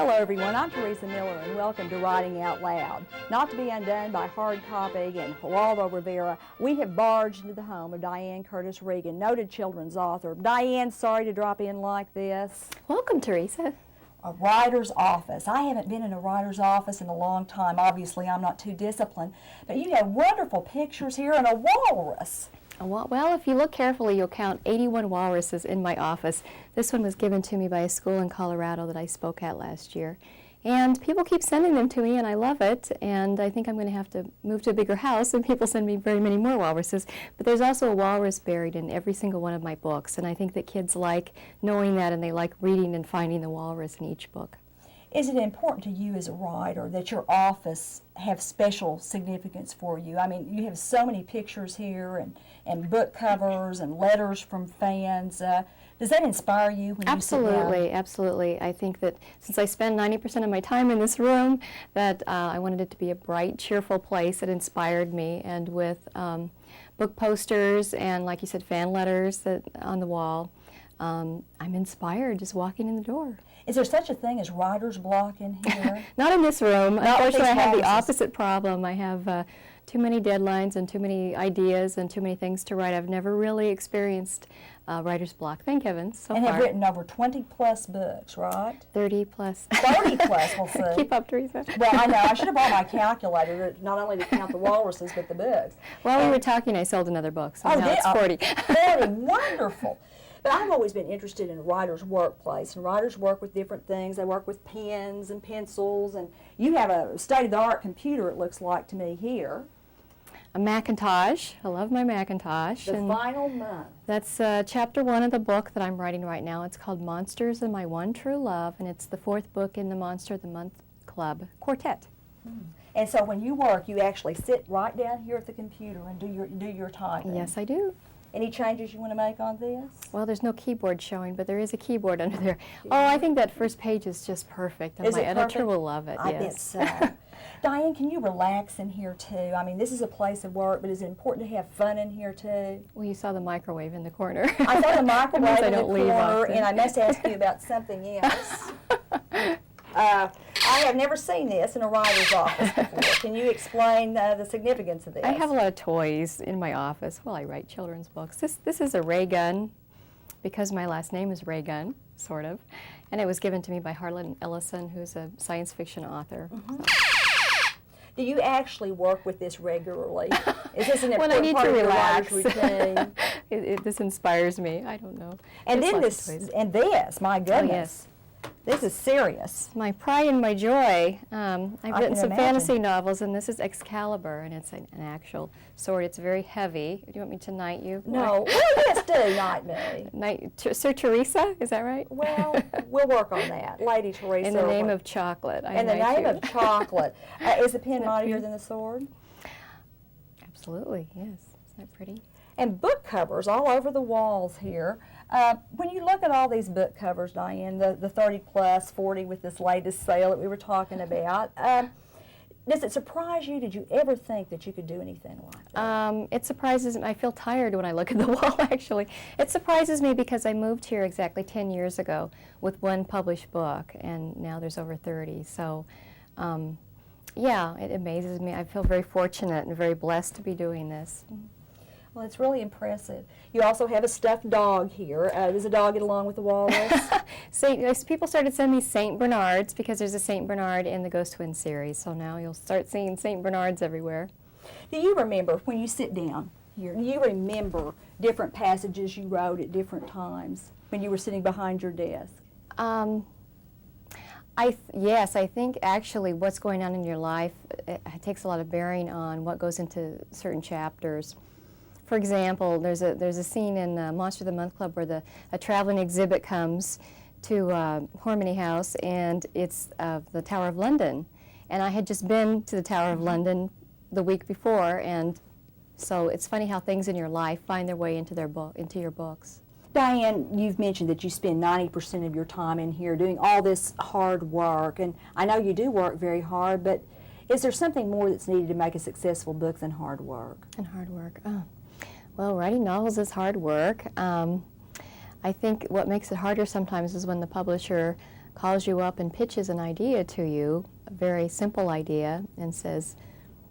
Hello everyone, I'm Teresa Miller and welcome to Writing Out Loud. Not to be undone by hard copy and Geraldo Rivera, we have barged into the home of Dian Curtis Regan, noted children's author. Diane, sorry to drop in like this. Welcome, Teresa. A writer's office. I haven't been in a writer's office in a long time. Obviously, I'm not too disciplined, but you have wonderful pictures here and a walrus. Well, if you look carefully, you'll count 81 walruses in my office. This one was given to me by a school in Colorado that I spoke at last year. And people keep sending them to me, and I love it. And I think I'm going to have to move to a bigger house, and people send me very many more walruses. But there's also a walrus buried in every single one of my books, and I think that kids like knowing that, and they like reading and finding the walrus in each book. Is it important to you as a writer that your office have special significance for you? I mean, you have so many pictures here and book covers and letters from fans. Does that inspire you when you sit down? Absolutely, absolutely. I think that since I spend 90% of my time in this room, that I wanted it to be a bright, cheerful place that inspired me, and with book posters and, like you said, fan letters that on the wall, I'm inspired just walking in the door. Is there such a thing as writer's block in here? Not in this room. Not Unfortunately, I have the offices. opposite problem. I have too many deadlines and too many ideas and too many things to write. I've never really experienced writer's block, thank heavens, so and far. have written over 20 plus books, right? 30 plus. 30 plus, we'll see. Keep up, Teresa. Well, I know. I should have brought my calculator, not only to count the walruses, but the books. While we were talking, I sold another book, so now it's 40. 40, wonderful. But I've always been interested in a writer's workplace, and writers work with different things. They work with pens and pencils, and you have a state-of-the-art computer, it looks like to me, here. A Macintosh. I love my Macintosh. The Final Month. That's chapter 1 of the book that I'm writing right now. It's called Monsters and My One True Love, and it's the 4th book in the Monster of the Month Club quartet. And so when you work, you actually sit right down here at the computer and do your typing. Yes, I do. Any changes you want to make on this? Well, there's no keyboard showing, but there is a keyboard under there. Oh, I think that first page is just perfect, and Is my it editor perfect? will love it. I Yes. bet so. Diane, can you relax in here too? I mean, this is a place of work, but is it important to have fun in here too? Well, you saw the microwave in the corner. I saw the microwave I in the don't leave corner, often. and I must ask you about something else. I have never seen this in a writer's office before. Can you explain the significance of this? I have a lot of toys in my office while I write children's books. This is a ray gun, because my last name is Regan, sort of, and it was given to me by Harlan Ellison, who's a science fiction author. So. Do you actually work with this regularly? Is this an When I important need part to of your relax. writer's routine? This inspires me. I don't know. And There's then lots of toys. this, my goodness. yes. This is serious. My pride and my joy. I've written can some imagine. fantasy novels, and this is Excalibur, and it's an actual sword. It's very heavy. Do you want me to knight you? No. Well, yes, do knight me. Sir Teresa, is that right? Well, we'll work on that. Lady Teresa. In the or name what- of chocolate. I In the knight name you. of chocolate. Is the pen Isn't that mightier pretty? than the sword? Absolutely, yes. Isn't that pretty? And book covers all over the walls here. When you look at all these book covers, Diane, the 30 plus, 40 with this latest sale that we were talking about, does it surprise you? Did you ever think that you could do anything like that? It surprises me. I feel tired when I look at the wall, actually. It surprises me because I moved here exactly 10 years ago with one published book, and now there's over 30. So, yeah, it amazes me. I feel very fortunate and very blessed to be doing this. Well, it's really impressive. You also have a stuffed dog here. Does the dog get along with the walrus? People started sending me St. Bernards because there's a St. Bernard in the Ghost Twin series, so now you'll start seeing St. Bernards everywhere. Do you remember, when you sit down here, do you remember different passages you wrote at different times when you were sitting behind your desk? Yes, I think actually what's going on in your life it takes a lot of bearing on what goes into certain chapters. For example, there's a scene in Monster of the Month Club where a traveling exhibit comes to Hormony House, and it's the Tower of London. And I had just been to the Tower of London the week before, and so it's funny how things in your life find their way into your books. Diane, you've mentioned that you spend 90% of your time in here doing all this hard work, and I know you do work very hard, but is there something more that's needed to make a successful book than hard work? And hard work. Oh. Well, writing novels is hard work. I think what makes it harder sometimes is when the publisher calls you up and pitches an idea to you, a very simple idea, and says,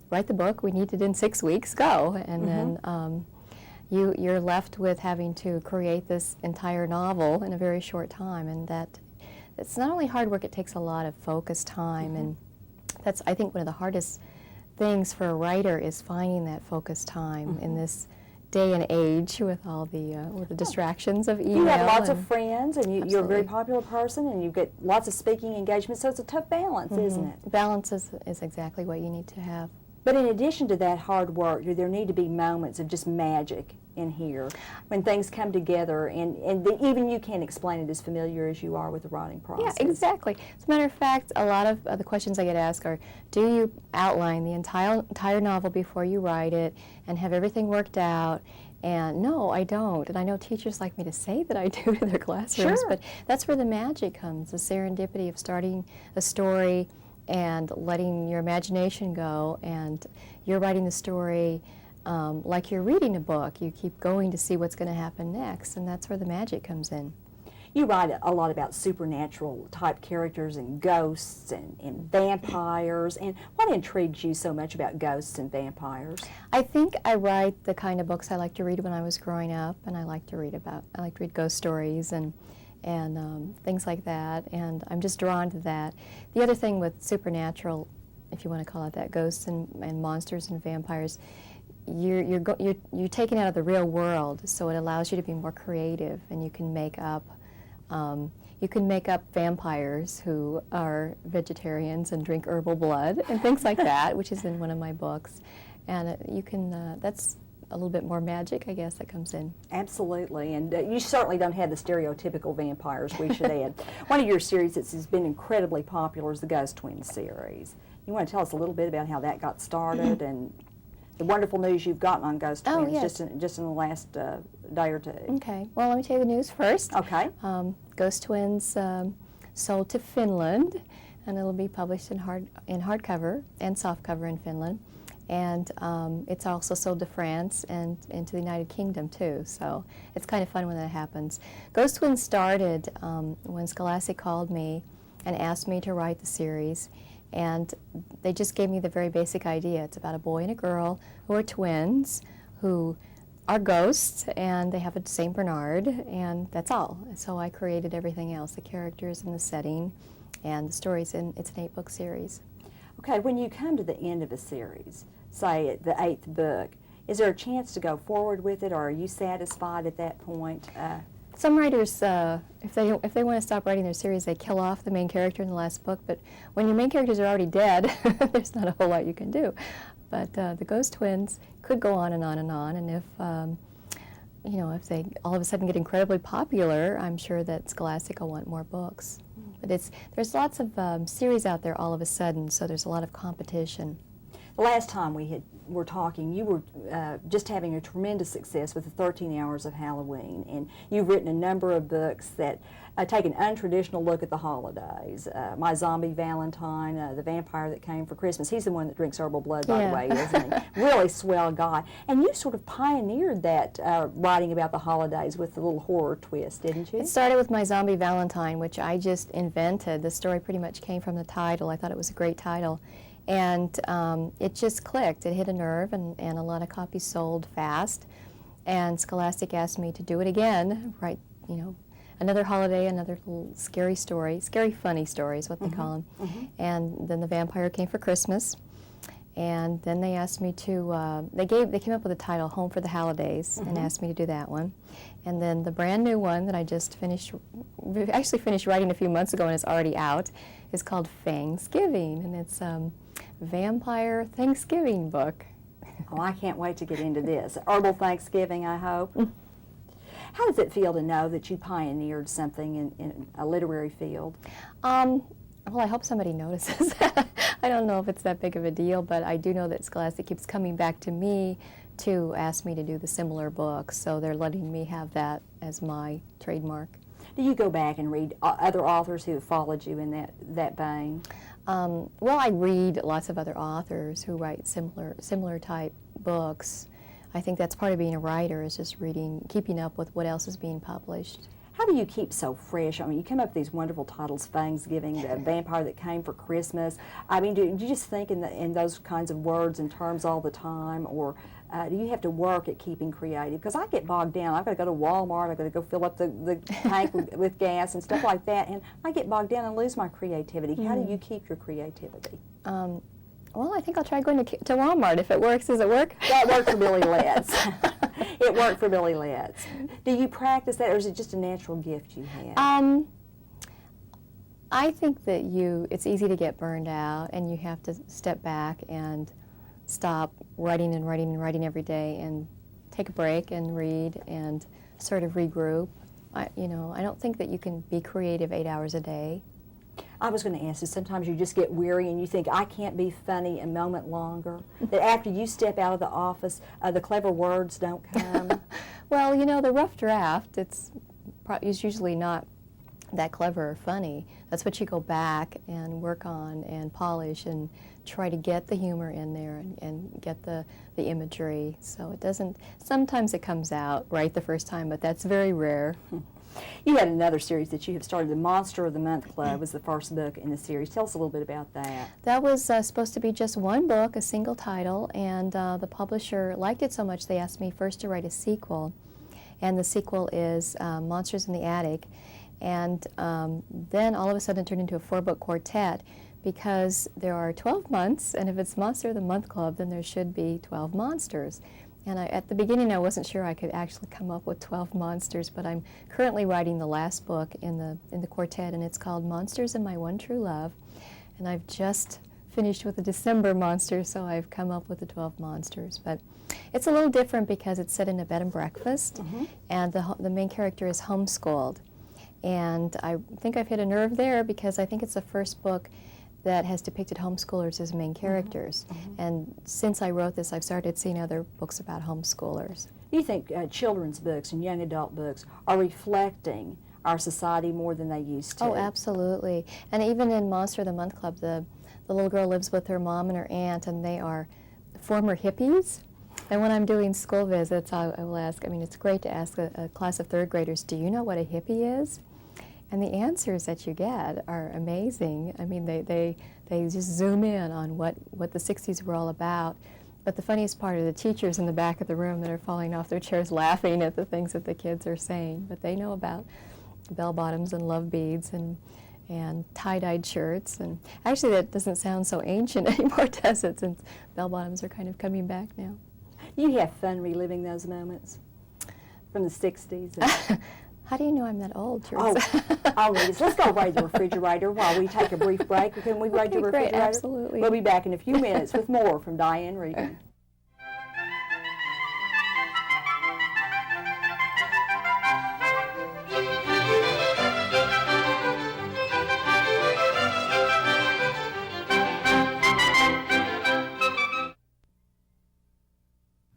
write the book, we need it in 6 weeks, go. And then you're left with having to create this entire novel in a very short time, and it's not only hard work, it takes a lot of focused time, and that's, I think, one of the hardest things for a writer is finding that focused time in this day and age with all the distractions of email. You have lots of friends, and you're a very Absolutely. popular person, and you get lots of speaking engagements, so it's a tough balance, isn't it? Balance is exactly what you need to have. But in addition to that hard work, there need to be moments of just magic in here when things come together, and even you can't explain it as familiar as you are with the writing process. Yeah, exactly. As a matter of fact, a lot of the questions I get asked are, do you outline the entire novel before you write it and have everything worked out? And no, I don't. And I know teachers like me to say that I do to their classrooms, Sure. but that's where the magic comes, the serendipity of starting a story and letting your imagination go, and you're writing the story like you're reading a book. You keep going to see what's going to happen next, and that's where the magic comes in. You write a lot about supernatural type characters and ghosts and vampires, and what intrigues you so much about ghosts and vampires? I think I write the kind of books I liked to read when I was growing up, and I like to read ghost stories and things like that, and I'm just drawn to that. The other thing with supernatural, if you want to call it that, ghosts and monsters and vampires, you're taken out of the real world, so it allows you to be more creative, and you can make up vampires who are vegetarians and drink herbal blood and things like that, which is in one of my books, and that's a little bit more magic, I guess, that comes in. Absolutely, and you certainly don't have the stereotypical vampires, we should add. One of your series that has been incredibly popular is the Ghost Twins series. You want to tell us a little bit about how that got started and the wonderful news you've gotten on Ghost Oh, Twins yes. just in the last day or two. Okay, well, let me tell you the news first. Okay. Ghost Twins sold to Finland, and it'll be published in hardcover and softcover in Finland. And it's also sold to France and into the United Kingdom, too. So it's kind of fun when that happens. Ghost Twins started when Scholastic called me and asked me to write the series. And they just gave me the very basic idea. It's about a boy and a girl who are twins, who are ghosts, and they have a St. Bernard, and that's all. So I created everything else, the characters and the setting and the stories, and it's an 8-book series. Okay, when you come to the end of a series, say at the 8th book, is there a chance to go forward with it, or are you satisfied at that point? Some writers, if they want to stop writing their series, they kill off the main character in the last book. But when your main characters are already dead, there's not a whole lot you can do. But the Ghost Twins could go on and on and on. And if they all of a sudden get incredibly popular, I'm sure that Scholastic will want more books. But there's lots of series out there all of a sudden, so there's a lot of competition. The last time we were talking, you were just having a tremendous success with the 13 Hours of Halloween, and you've written a number of books that take an untraditional look at the holidays. My Zombie Valentine, The Vampire That Came for Christmas. He's the one that drinks herbal blood, by the way, isn't he? Really swell guy. And you sort of pioneered that writing about the holidays with a little horror twist, didn't you? It started with My Zombie Valentine, which I just invented. The story pretty much came from the title. I thought it was a great title. And it just clicked. It hit a nerve, and a lot of copies sold fast. And Scholastic asked me to do it again, write, another holiday, another little scary story, scary funny story is what they call them. And then The Vampire Came for Christmas. And then they asked me to, they came up with the title, Home for the Holidays, and asked me to do that one. And then the brand new one that I just finished writing a few months ago and is already out, is called Fangsgiving, and it's vampire Thanksgiving book. Oh, I can't wait to get into this. Herbal Thanksgiving, I hope. How does it feel to know that you pioneered something in a literary field? Well, I hope somebody notices. I don't know if it's that big of a deal, but I do know that Scholastic keeps coming back to me to ask me to do the similar books, so they're letting me have that as my trademark. Do you go back and read other authors who have followed you in that vein? Well, I read lots of other authors who write similar type books. I think that's part of being a writer, is just reading, keeping up with what else is being published. How do you keep so fresh? I mean, you come up with these wonderful titles, Thanksgiving, The Vampire That Came for Christmas. I mean, do you just think in those kinds of words and terms all the time, or do you have to work at keeping creative? Because I get bogged down. I've got to go to Walmart, I've got to go fill up the tank with gas and stuff like that, and I get bogged down and lose my creativity. How do you keep your creativity? Well, I think I'll try going to Walmart. If it works, does it work? That worked for Billy Letts. It worked for Billy Letts. Do you practice that, or is it just a natural gift you have? I think that it's easy to get burned out, and you have to step back and stop writing and writing and writing every day and take a break and read and sort of regroup. I don't think that you can be creative 8 hours a day. I was going to ask you, sometimes you just get weary and you think, I can't be funny a moment longer, that after you step out of the office, the clever words don't come? Well, the rough draft, it's usually not that clever or funny. That's what you go back and work on and polish and try to get the humor in there and get the imagery. So it doesn't, sometimes it comes out right the first time, but that's very rare. You had another series that you have started, the Monster of the Month Club was the first book in the series. Tell us a little bit about that. That was supposed to be just one book, a single title, and the publisher liked it so much they asked me first to write a sequel. And the sequel is Monsters in the Attic. And then all of a sudden it turned into a 4-book quartet because there are 12 months, and if it's Monster of the Month Club, then there should be 12 monsters. And at the beginning, I wasn't sure I could actually come up with 12 monsters, but I'm currently writing the last book in the quartet, and it's called Monsters and My One True Love. And I've just finished with the December monster, so I've come up with the 12 monsters. But it's a little different because it's set in a bed and breakfast, and the main character is homeschooled. And I think I've hit a nerve there because I think it's the first book that has depicted homeschoolers as main characters. And since I wrote this, I've started seeing other books about homeschoolers. Do you think children's books and young adult books are reflecting our society more than they used to? Oh, absolutely. And even in Monster of the Month Club, the little girl lives with her mom and her aunt, and they are former hippies. And when I'm doing school visits, I will ask, I mean, it's great to ask a class of third graders, do you know what a hippie is? And the answers that you get are amazing. I mean, they just zoom in on what the 60s were all about. But the funniest part are the teachers in the back of the room that are falling off their chairs laughing at the things that the kids are saying. But they know about bell-bottoms and love beads and tie-dyed shirts. And actually, that doesn't sound so ancient anymore, does it, since bell-bottoms are kind of coming back now. You have fun reliving those moments from the 60s. How do you know I'm that old, Oh, let's go raid the refrigerator while we take a brief break. Can we raid the refrigerator? Great, absolutely. We'll be back in a few minutes with more from Dian Regan.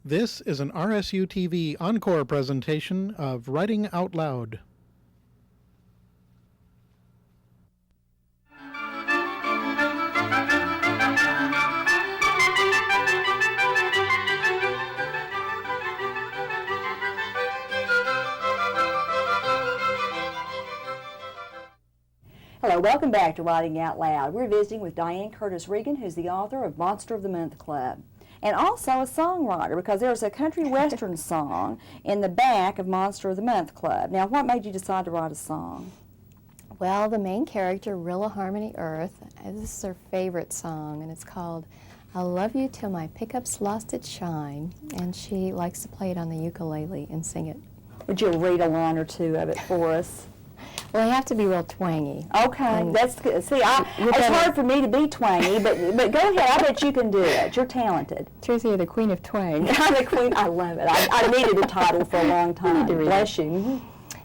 This is an RSU-TV encore presentation of Writing Out Loud. Hello, welcome back to Writing Out Loud. We're visiting with Dian Curtis Regan, who's the author of Monster of the Month Club, and also a songwriter, because there's a country western song in the back of Monster of the Month Club. Now, what made you decide to write a song? Well, the main character, Rilla Harmony Earth, this is her favorite song, and it's called I Love You Till My Pickup's Lost Its Shine, and she likes to play it on the ukulele and sing it. Would you read a line or two of it for us? Well, I have to be real twangy. Okay, that's good. See, it's hard for me to be twangy, but go ahead. I bet you can do it. You're talented. Tracy, you're the queen of twang. I'm the queen. I love it. I needed a title for a long time. Bless you.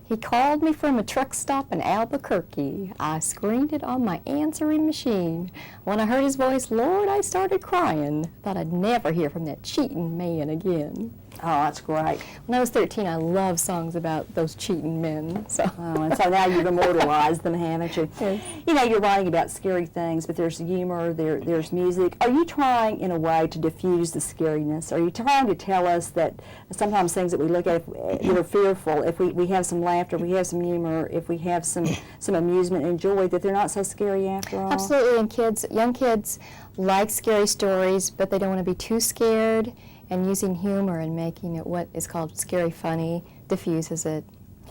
He called me from a truck stop in Albuquerque. I screened it on my answering machine. When I heard his voice, Lord, I started crying. Thought I'd never hear from that cheating man again. Oh, that's great. When I was 13, I loved songs about those cheating men. So. Oh, and so now you've immortalized them, haven't you? Yes. You know, you're writing about scary things, but there's humor, there's music. Are you trying, in a way, to diffuse the scariness? Are you trying to tell us that sometimes things that we look at that are fearful, if we have some laughter laughter, we have some humor, if we have some amusement and joy, that they're not so scary after all. Absolutely, and young kids like scary stories, but they don't want to be too scared, and using humor and making it what is called scary funny diffuses it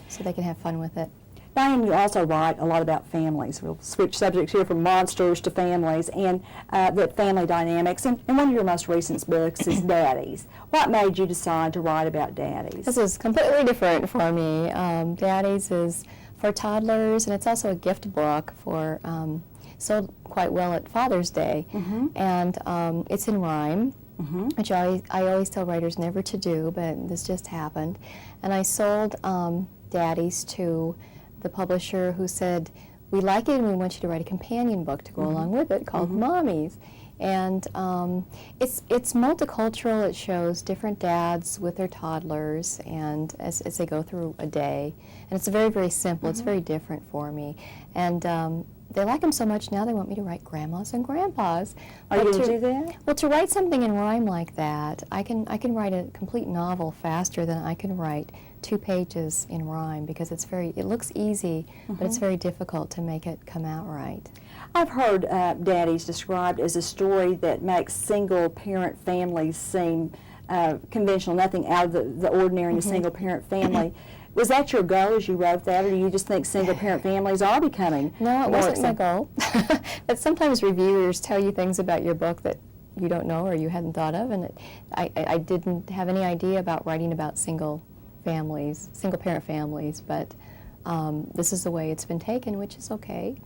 so they can have fun with it. Dian, you also write a lot about families. We'll switch subjects here from monsters to families and the family dynamics. And one of your most recent books is Daddies. What made you decide to write about daddies? This is completely different for me. Daddies is for toddlers, and it's also a gift book for sold quite well at Father's Day. And it's in rhyme, which I always tell writers never to do, but this just happened. And I sold Daddies to the publisher, who said, we like it and we want you to write a companion book to go along with it called Mommies. And it's multicultural. It shows different dads with their toddlers and as they go through a day. And it's very, very simple. It's very different for me. And they like them so much now they want me to write grandmas and grandpas. Are you going to do that? Well, to write something in rhyme like that, I can write a complete novel faster than I can write 2 pages in rhyme, because it looks easy, but it's very difficult to make it come out right. I've heard Daddies described as a story that makes single-parent families seem conventional, nothing out of the ordinary in a single-parent family. Was that your goal as you wrote that, or do you just think single-parent families are becoming No, it more wasn't my goal. But sometimes reviewers tell you things about your book that you don't know or you hadn't thought of, and I didn't have any idea about writing about single-parent families, but this is the way it's been taken, which is okay.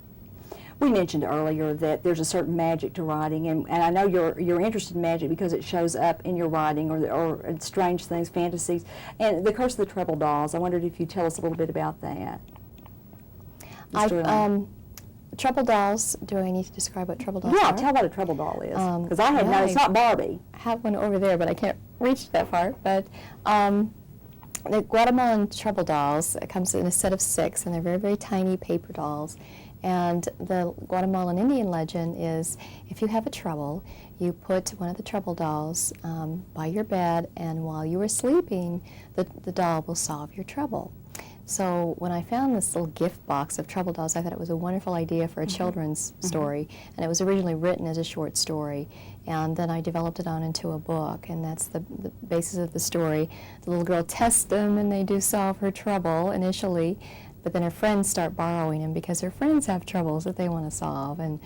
We mentioned earlier that there's a certain magic to writing, and I know you're interested in magic because it shows up in your writing, or strange things, fantasies. And The Curse of the Trouble Dolls, I wondered if you'd tell us a little bit about that. Trouble dolls, do I need to describe what trouble dolls are? Yeah, tell what a trouble doll is, because I had no, it's not Barbie. I have one over there, but I can't reach that far. But the Guatemalan trouble dolls, it comes in a set of 6, and they're very, very tiny paper dolls. And the Guatemalan Indian legend is, if you have a trouble, you put one of the trouble dolls by your bed, and while you are sleeping, the doll will solve your trouble. So when I found this little gift box of trouble dolls, I thought it was a wonderful idea for a children's story, and it was originally written as a short story, and then I developed it on into a book, and that's the basis of the story. The little girl tests them, and they do solve her trouble initially, but then her friends start borrowing them because her friends have troubles that they want to solve, and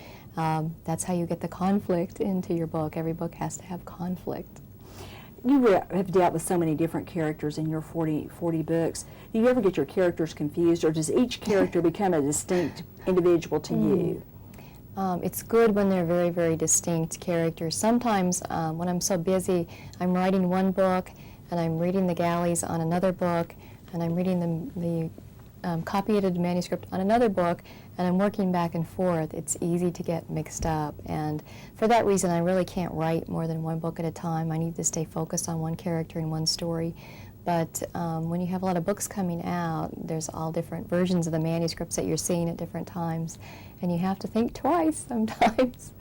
that's how you get the conflict into your book. Every book has to have conflict. You have dealt with so many different characters in your 40 books. Do you ever get your characters confused, or does each character become a distinct individual to you? It's good when they're very, very distinct characters. Sometimes when I'm so busy, I'm writing one book, and I'm reading the galleys on another book, and I'm reading the copy-edited manuscript on another book, and I'm working back and forth. It's easy to get mixed up, and for that reason I really can't write more than one book at a time. I need to stay focused on one character and one story. But when you have a lot of books coming out, there's all different versions of the manuscripts that you're seeing at different times, and you have to think twice sometimes.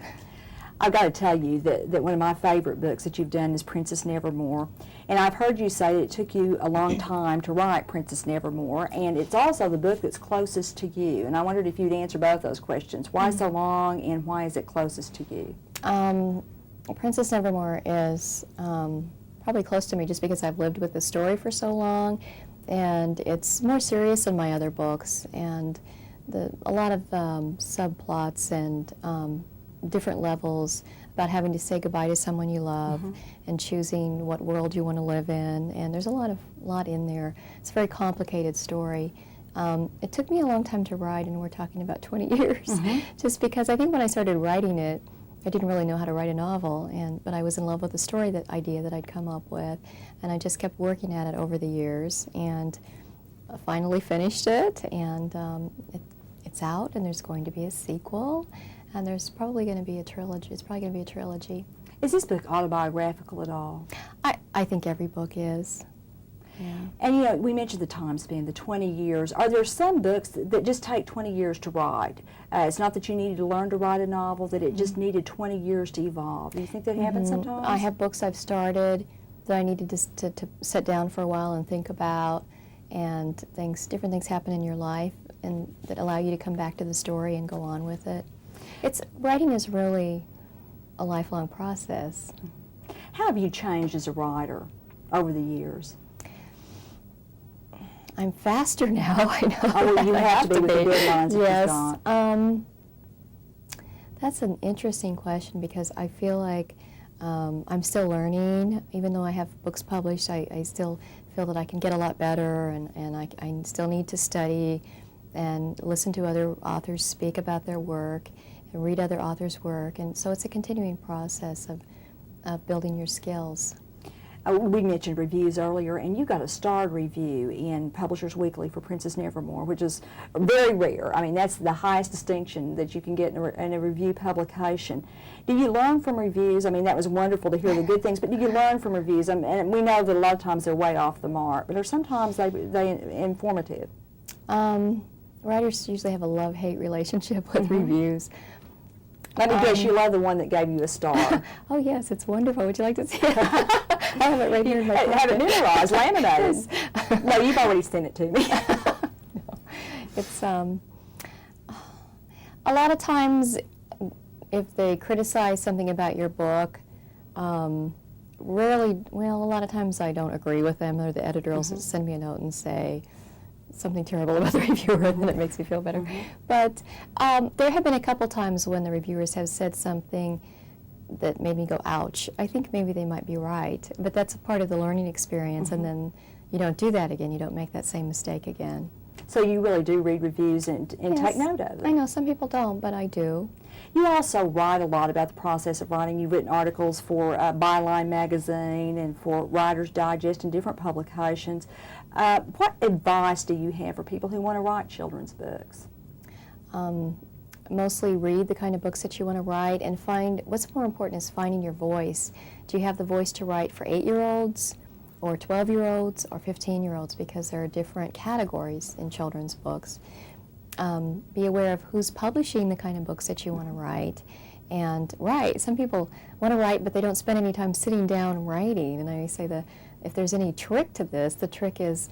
I've got to tell you that one of my favorite books that you've done is Princess Nevermore. And I've heard you say that it took you a long time to write Princess Nevermore, and it's also the book that's closest to you. And I wondered if you'd answer both those questions. Why so long, and why is it closest to you? Princess Nevermore is probably close to me just because I've lived with the story for so long, and it's more serious than my other books, and a lot of subplots and different levels about having to say goodbye to someone you love and choosing what world you want to live in, and there's a lot in there. It's a very complicated story. It took me a long time to write, and we're talking about 20 years, just because I think when I started writing it, I didn't really know how to write a novel, but I was in love with the story, that idea that I'd come up with, and I just kept working at it over the years, and I finally finished it, and it's out, and there's going to be a sequel. And there's probably going to be a trilogy. It's probably going to be a trilogy. Is this book autobiographical at all? I think every book is. Yeah. And we mentioned the time span, the 20 years. Are there some books that just take 20 years to write? It's not that you needed to learn to write a novel, that it just needed 20 years to evolve. Do you think that happens sometimes? I have books I've started that I needed to sit down for a while and think about, and different things happen in your life and that allow you to come back to the story and go on with it. Writing is really a lifelong process. How have you changed as a writer over the years? I'm faster now. I know. Oh, well, you have to be with the deadlines that yes. you've got. That's an interesting question because I feel like I'm still learning. Even though I have books published, I still feel that I can get a lot better, and I still need to study and listen to other authors speak about their work and read other authors' work. And so it's a continuing process of building your skills. We mentioned reviews earlier, and you got a starred review in Publishers Weekly for Princess Nevermore, which is very rare. I mean, that's the highest distinction that you can get in a review publication. Do you learn from reviews? I mean, that was wonderful to hear the good things, but do you learn from reviews? And we know that a lot of times they're way off the mark, but sometimes they're informative. Writers usually have a love-hate relationship with reviews. Let me guess, you love the one that gave you a star. Oh, yes, it's wonderful. Would you like to see it? I have it right here in my pocket. I have it memorized, laminated. No, you've already sent it to me. No. It's, a lot of times, if they criticize something about your book, rarely, well, a lot of times I don't agree with them, or the editor will send me a note and say something terrible about the reviewer, and then it makes me feel better. But there have been a couple times when the reviewers have said something that made me go, ouch. I think maybe they might be right, but that's a part of the learning experience, and then you don't do that again. You don't make that same mistake again. So you really do read reviews and Yes. take note of it. I know some people don't, but I do. You also write a lot about the process of writing. You've written articles for Byline magazine and for Writer's Digest and different publications. What advice do you have for people who want to write children's books? Mostly read the kind of books that you want to write, and find, what's more important is finding your voice. Do you have the voice to write for 8-year-olds or 12-year-olds or 15-year-olds, because there are different categories in children's books. Be aware of who's publishing the kind of books that you want to write, and write. Some people want to write, but they don't spend any time sitting down writing, and I say if there's any trick to this, the trick is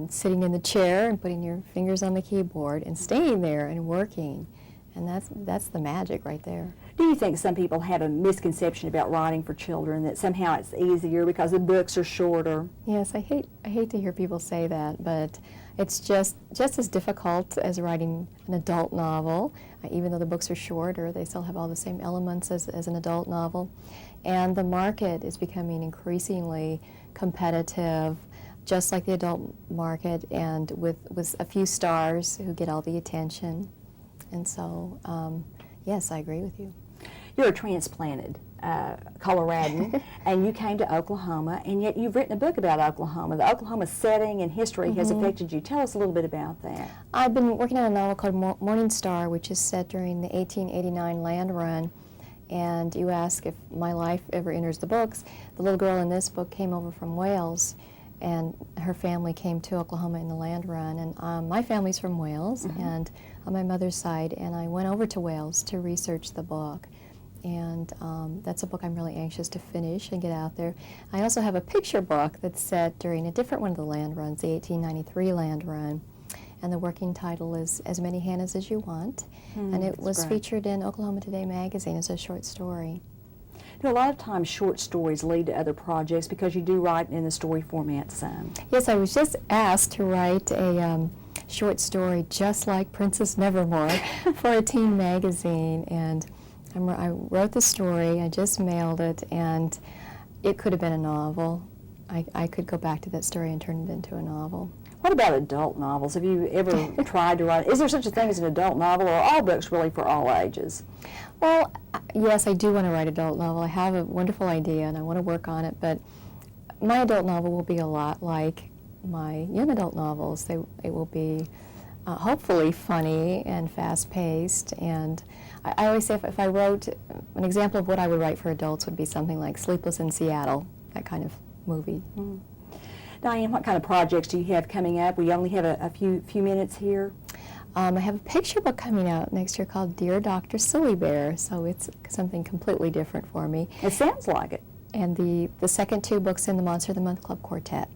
sitting in the chair and putting your fingers on the keyboard and staying there and working. And that's the magic right there. Do you think some people have a misconception about writing for children, that somehow it's easier because the books are shorter? Yes, I hate to hear people say that, but it's just as difficult as writing an adult novel. Even though the books are shorter, they still have all the same elements as an adult novel. And the market is becoming increasingly competitive, just like the adult market, and with a few stars who get all the attention. And so, yes, I agree with you. You're a transplanted Coloradan, and you came to Oklahoma, and yet you've written a book about Oklahoma. The Oklahoma setting and history has affected you. Tell us a little bit about that. I've been working on a novel called Morning Star, which is set during the 1889 land run. And you ask if my life ever enters the books. The little girl in this book came over from Wales, and her family came to Oklahoma in the land run. And my family's from Wales, and on my mother's side, and I went over to Wales to research the book. And that's a book I'm really anxious to finish and get out there. I also have a picture book that's set during a different one of the land runs, the 1893 land run. And the working title is As Many Hannahs as You Want. And it was featured in Oklahoma Today magazine as a short story. You know, a lot of times short stories lead to other projects because you do write in the story format some. Yes, I was just asked to write a short story just like Princess Nevermore for a teen magazine. And I wrote the story, I just mailed it, and it could have been a novel. I could go back to that story and turn it into a novel. What about adult novels? Have you ever tried to write? Is there such a thing as an adult novel, or are all books really for all ages? Well, yes, I do want to write an adult novel. I have a wonderful idea, and I want to work on it, but my adult novel will be a lot like my young adult novels. It will be hopefully funny and fast-paced, and I always say if I wrote, an example of what I would write for adults would be something like Sleepless in Seattle, that kind of movie. Diane, what kind of projects do you have coming up? We only have a few minutes here. I have a picture book coming out next year called Dear Dr. Silly Bear, so it's something completely different for me. It sounds like it. And the second 2 books in the Monster of the Month Club Quartet.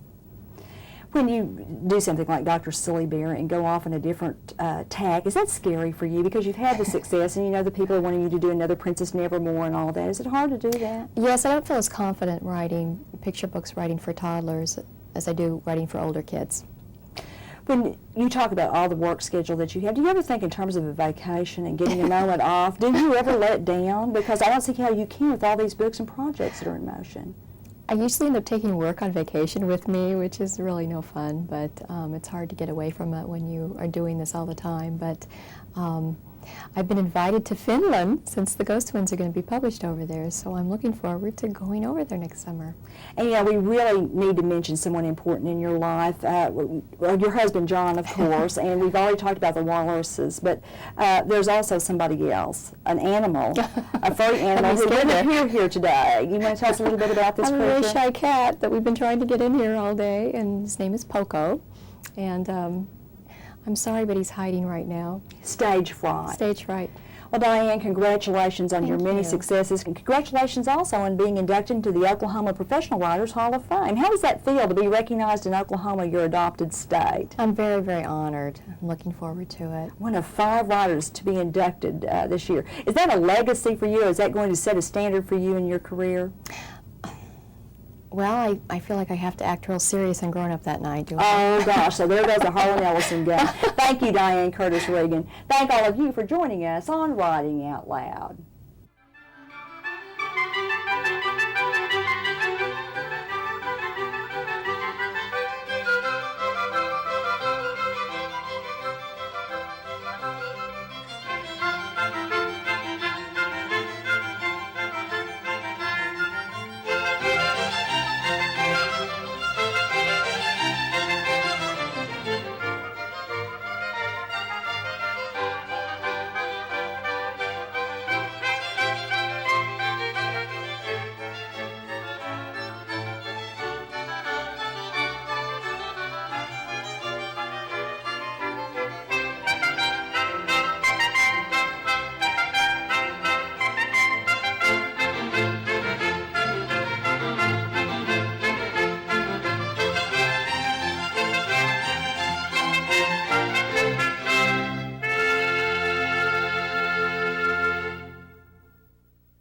When you do something like Dr. Sillybear and go off on a different tack, is that scary for you? Because you've had the success and you know the people are wanting you to do another Princess Nevermore and all that. Is it hard to do that? Yes, I don't feel as confident writing picture books, writing for toddlers, as I do writing for older kids. When you talk about all the work schedule that you have, do you ever think in terms of a vacation and getting a moment off? Do you ever let down? Because I don't see how you can with all these books and projects that are in motion. I usually end up taking work on vacation with me, which is really no fun, but it's hard to get away from it when you are doing this all the time. But I've been invited to Finland since the Ghost Twins are going to be published over there, so I'm looking forward to going over there next summer. And yeah, we really need to mention someone important in your life, well, your husband John, of course, and we've already talked about the walruses, but there's also somebody else, an animal, a furry animal who didn't appear here today. You want to tell us a little bit about this I'm creature? a really shy cat that we've been trying to get in here all day, and his name is Poco, and I'm sorry, but he's hiding right now. Stage fright. Stage fright. Well, Diane, congratulations on your Thank many you. successes, and congratulations also on being inducted into the Oklahoma Professional Writers Hall of Fame. How does that feel to be recognized in Oklahoma, your adopted state? I'm very, very honored. I'm looking forward to it. One of 5 writers to be inducted this year. Is that a legacy for you? Is that going to set a standard for you in your career? Well, I feel like I have to act real serious and grown up that night, do I? Oh, gosh, so there goes the Harlan Ellison gun. Thank you, Diane Curtis Regan. Thank all of you for joining us on Writing Out Loud.